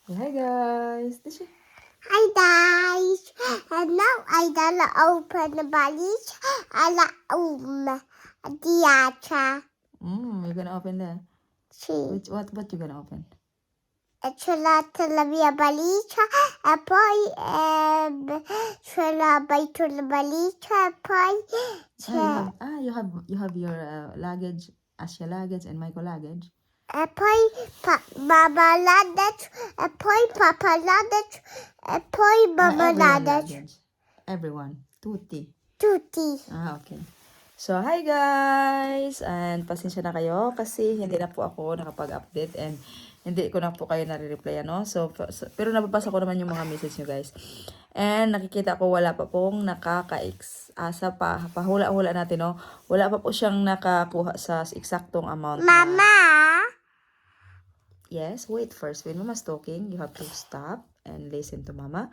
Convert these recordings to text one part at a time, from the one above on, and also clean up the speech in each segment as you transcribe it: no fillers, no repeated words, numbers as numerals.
Hi guys! Hi guys, and now I gonna open the valise. Diacha. You're gonna open the... Sì, What you gonna open? c'è la mia valigia e poi c'è la valigia e poi c'è You have your luggage, Asya luggage and Michael luggage. e poi mamma luggage e poi papa luggage e poi mamma Everyone luggage. luggage. Everyone. Tutti. Tutti. Okay. So, hi guys! And pasensya na kayo kasi hindi na po ako nakapag-update and hindi ko na po kayo nare-reply, ano? Pero nababasa ko naman yung mga message nyo guys. And nakikita ko wala pa pong asa pa. Pahula-hula natin, no? Wala pa po siyang nakakuha sa eksaktong amount na... Mama. Yes, wait first. When Mama's talking, you have to stop and listen to Mama.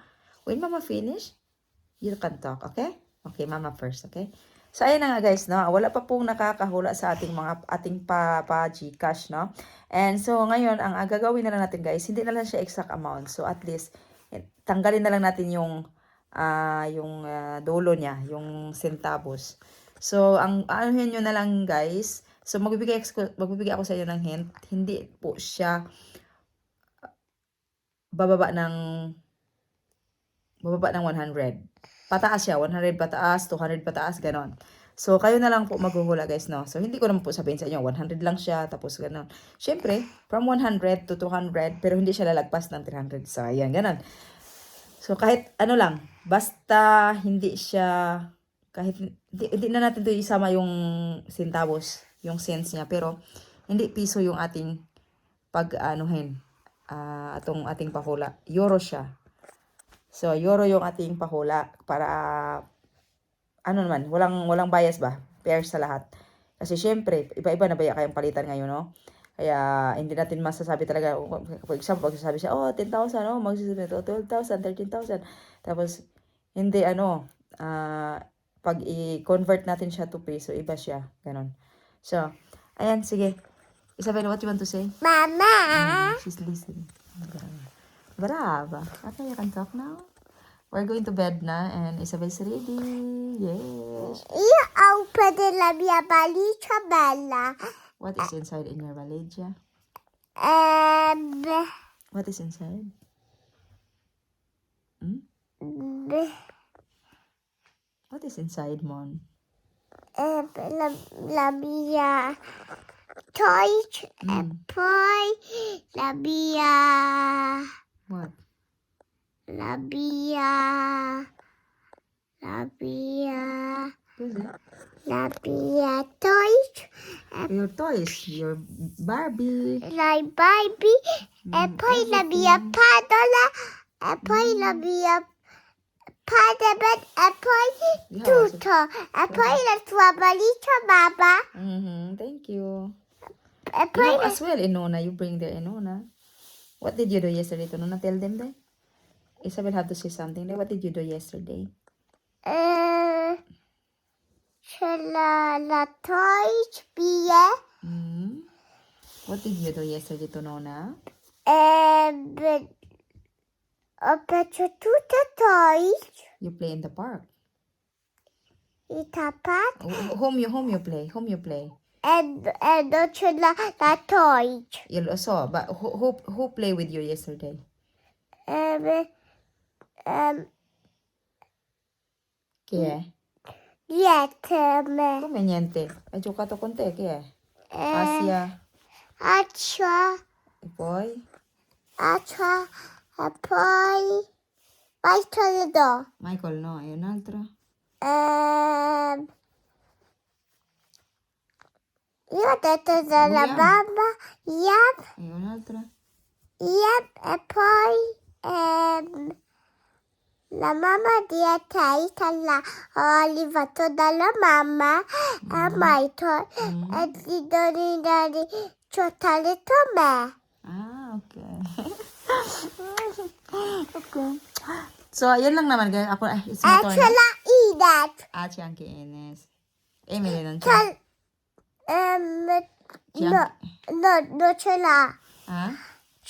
When Mama finish, you can talk, okay? Okay, Mama first, okay? So, ayun na nga guys, no? Wala pa pong nakakahula sa ating Gcash, no? And so, ngayon, ang gagawin na lang natin guys, hindi na lang siya exact amount. So, at least, tanggalin na lang natin yung dulo niya, yung centavos. So, ang anuhin nyo na lang guys, so magbibigay ako sa inyo ng hint, hindi po siya bababa ng 100. Pataas siya, 100 pataas, 200 pataas, ganon. So, kayo na lang po maghuhula guys, no? So, hindi ko naman po sabihin sa inyo, 100 lang siya, tapos ganon. Siyempre, from 100 to 200, pero hindi siya lalagpas ng 300. So, ayan, ganon. So, kahit ano lang, basta hindi siya, kahit hindi na natin to isama yung centavos, yung cents niya, pero hindi piso yung ating atong ating pahula. Euro siya. So, euro yung ating pahula para walang bias ba? Fair sa lahat. Kasi syempre, iba-iba na baya kayong palitan ngayon, no? Kaya hindi natin masasabi talaga, for example, magsasabi siya, 10,000, magsasabi, 12,000, 13,000. Tapos, hindi, pag i-convert natin siya to peso, iba siya. Ganon. So, ayan, sige. Isabel, what you want to say? Mama. She's listening. Brava. Okay, you can talk now. We're going to bed na and Isabel's ready. Yes. Io open la mia valigia bella. What is inside in your valigia? What is inside? What is inside, Mon? La mia toys e poi la mia What? la mia Who's it? la mia toys Your toys. Your Barbie. la baby e poi la mia padola e poi la mia padebed e poi tutto e poi la tua valigia mamma Thank you. e poi You as well, Inona. You bring there, Inona. What did you do yesterday, Inona? Tell them there. Isabel have to say something there. What did you do yesterday? c'è la toys via What did you do yesterday, Tonona? ho preso tutte toys You play in the park. i tappati Home you play. Home you play. e non c'è la toys. You saw, but who play with you yesterday? Chi è? Niente. Come niente? Hai giocato con te? Chi è? Asia. Accia, E poi? e poi vai do. Michael no, è un altro? Io ho detto della William. mamma, yep, E un altro? e poi la mamma di te l'ha arrivato dalla mamma e Michael e di donare giocare con me. Ah, okay. Okay. So, yun lang naman guys. Ako, it's my turn. Ce l'ha Inet. Si anche Ines. Emily non c'è. No, non ce l'ha. Ah?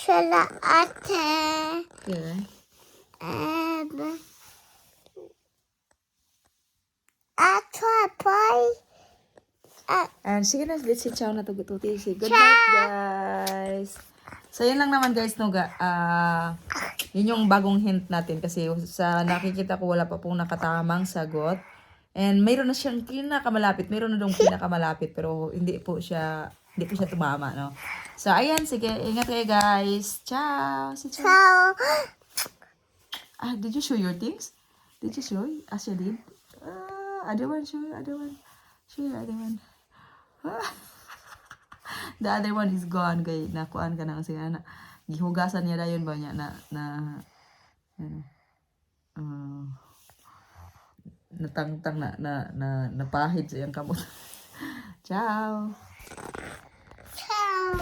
Sila ate. Okay. Ato apoy. And sige na, let's say ciao na to. Say good night, guys. So, yun lang naman, guys, no, yun yung bagong hint natin kasi sa nakikita ko wala pa pong nakatamang sagot. And mayroon na siyang pinakamalapit, mayroon na dong pinakamalapit pero hindi po siya tumama, no. So, ayan, sige, ingat kayo, guys. Ciao. Si ciao. Ciao. Ah, did you show your things? Did you show? Asya did? Other one, show your other one. Show your other one. The other one is gone, kay nakuan ka na kasi na gihugasan niya dayon ba niya natangtang napahid sa iyang kamot. Ciao. Ciao.